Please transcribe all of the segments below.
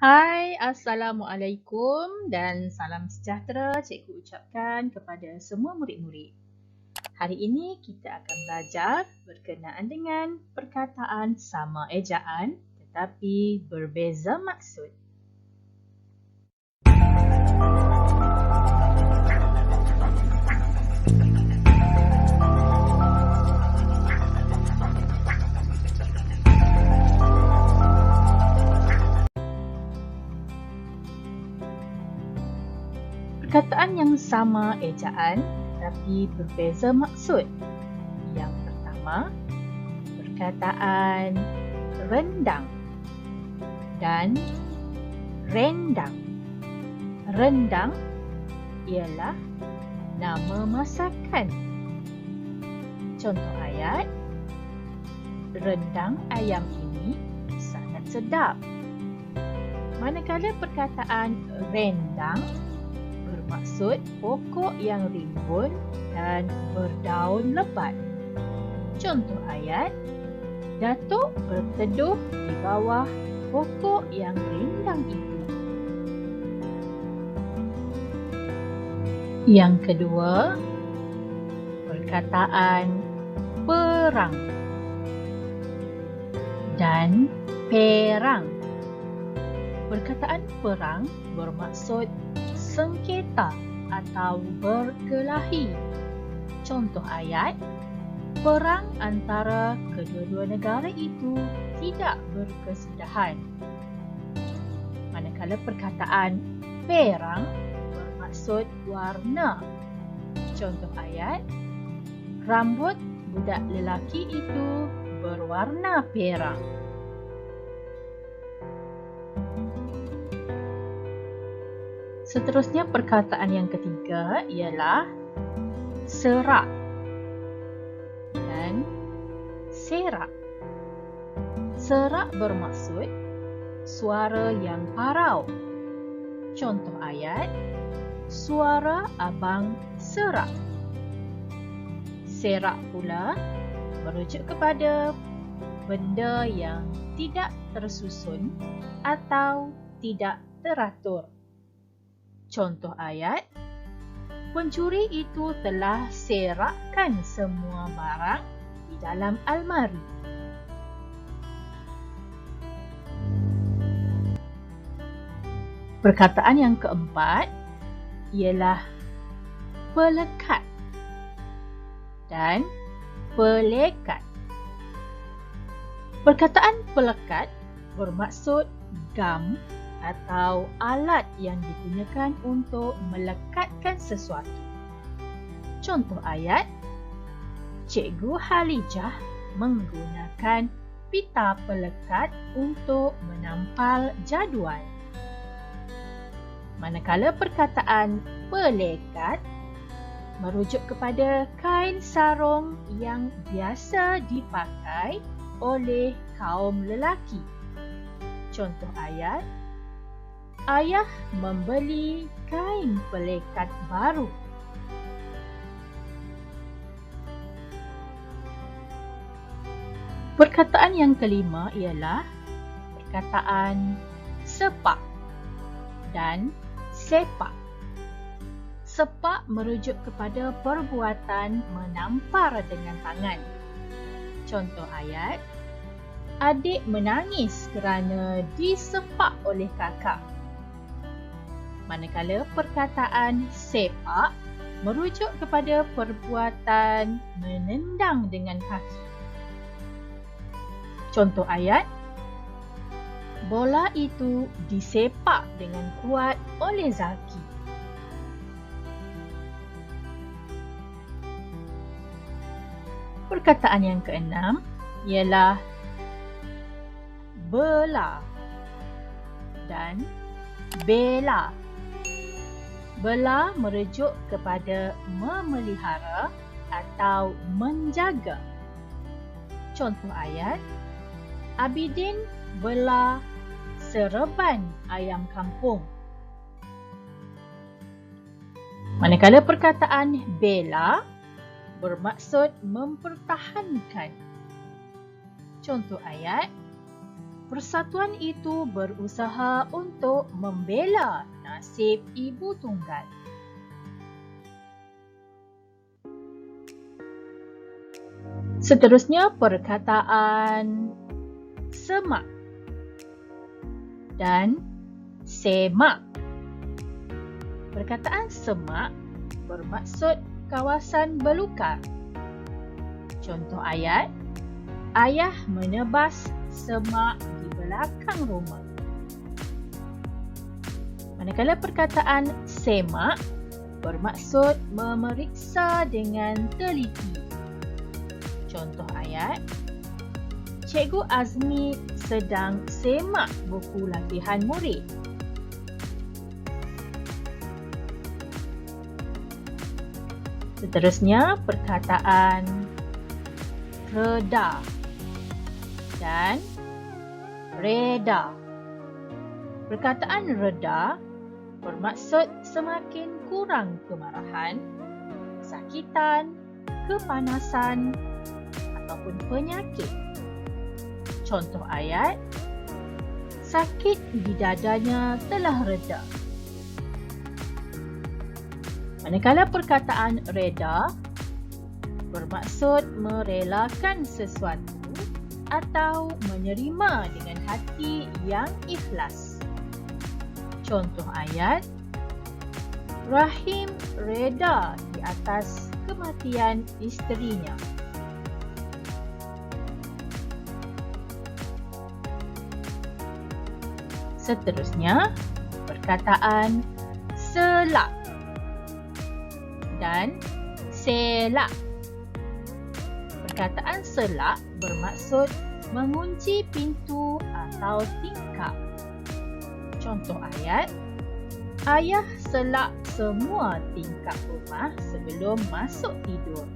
Hai, Assalamualaikum dan salam sejahtera cikgu ucapkan kepada semua murid-murid. Hari ini kita akan belajar berkenaan dengan perkataan sama ejaan tetapi berbeza maksud. Perkataan yang sama ejaan tetapi berbeza maksud. Yang pertama, perkataan rendang dan rendang. Rendang ialah nama masakan. Contoh ayat, rendang ayam ini sangat sedap. Manakala perkataan rendang bermaksud pokok yang rimbun dan berdaun lebat. Contoh ayat, Datuk berteduh di bawah pokok yang rindang itu. Yang kedua, perkataan perang dan perang. Perkataan perang bermaksud sengketa atau berkelahi. Contoh ayat, perang antara kedua-dua negara itu tidak berkesudahan. Manakala perkataan perang bermaksud warna. Contoh ayat, rambut budak lelaki itu berwarna perang. Seterusnya perkataan yang ketiga ialah serak dan serak. Serak bermaksud suara yang parau. Contoh ayat, suara abang serak. Serak pula merujuk kepada benda yang tidak tersusun atau tidak teratur. Contoh ayat, pencuri itu telah serakkan semua barang di dalam almari. Perkataan yang keempat ialah pelekat dan pelekat. Perkataan pelekat bermaksud gam atau alat yang digunakan untuk melekatkan sesuatu. Contoh ayat, Cikgu Halijah menggunakan pita pelekat untuk menampal jadual. Manakala perkataan pelekat merujuk kepada kain sarung yang biasa dipakai oleh kaum lelaki. Contoh ayat, ayah membeli kain pelekat baru. Perkataan yang kelima ialah perkataan sepak dan sepak. Sepak merujuk kepada perbuatan menampar dengan tangan. Contoh ayat, adik menangis kerana disepak oleh kakak. Manakala perkataan sepak merujuk kepada perbuatan menendang dengan kaki. Contoh ayat, bola itu disepak dengan kuat oleh Zaki. Perkataan yang keenam ialah bela dan bela. Bela merujuk kepada memelihara atau menjaga. Contoh ayat, Abidin bela sereban ayam kampung. Manakala perkataan bela bermaksud mempertahankan. Contoh ayat, Persatuan itu berusaha untuk membela nasib ibu tunggal. Seterusnya perkataan semak dan semak. Perkataan semak bermaksud kawasan belukar. Contoh ayat, ayah menebas semak di belakang rumah. Manakala perkataan semak bermaksud memeriksa dengan teliti. Contoh ayat, Cikgu Azmi sedang semak buku latihan murid. Seterusnya perkataan reda dan reda. Perkataan reda bermaksud semakin kurang kemarahan, kesakitan, kepanasan ataupun penyakit. Contoh ayat, sakit di dadanya telah reda. Manakala perkataan reda bermaksud merelakan sesuatu atau menerima dengan hati yang ikhlas. Contoh ayat, Rahim reda di atas kematian isterinya. Seterusnya, perkataan selak dan selak. Perkataan selak bermaksud mengunci pintu atau tingkap. Contoh ayat, ayah selak semua tingkap rumah sebelum masuk tidur.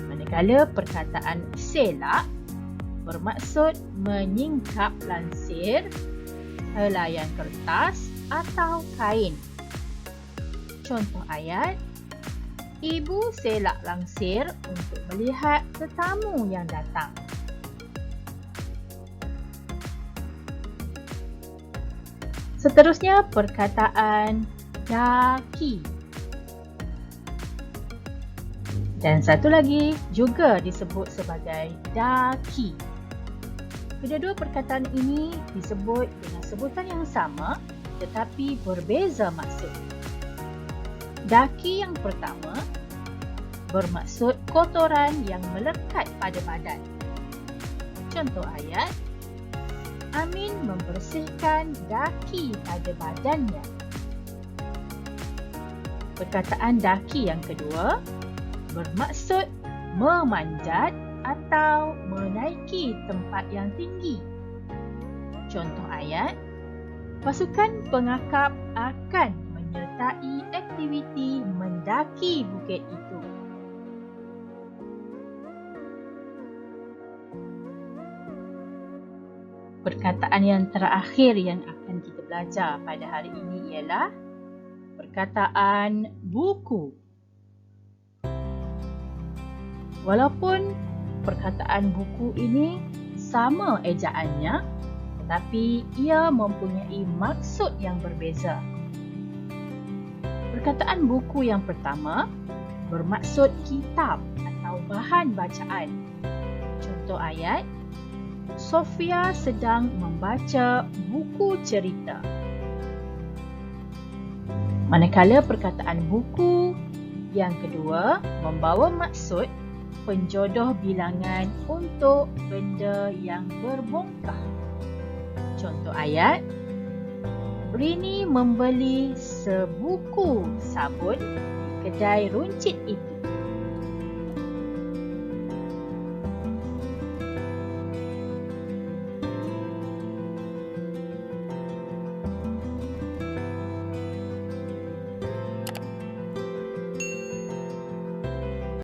Manakala perkataan selak bermaksud menyingkap lansir, helaian kertas atau kain. Contoh ayat, ibu selak langsir untuk melihat tetamu yang datang. Seterusnya perkataan daki. Dan satu lagi juga disebut sebagai daki. Kedua-dua perkataan ini disebut dengan sebutan yang sama tetapi berbeza maksud. Daki yang pertama bermaksud kotoran yang melekat pada badan. Contoh ayat, Amin membersihkan daki pada badannya. Perkataan daki yang kedua bermaksud memanjat atau menaiki tempat yang tinggi. Contoh ayat, pasukan pengakap akan menyertai aktiviti mendaki bukit itu. Perkataan yang terakhir yang akan kita belajar pada hari ini ialah perkataan buku. Walaupun perkataan buku ini sama ejaannya, tetapi ia mempunyai maksud yang berbeza. Perkataan buku yang pertama bermaksud kitab atau bahan bacaan. Contoh ayat, Sofia sedang membaca buku cerita. Manakala perkataan buku yang kedua membawa maksud penjodoh bilangan untuk benda yang berbongkah. Contoh ayat, Rini membeli sebuku sabun di kedai runcit itu.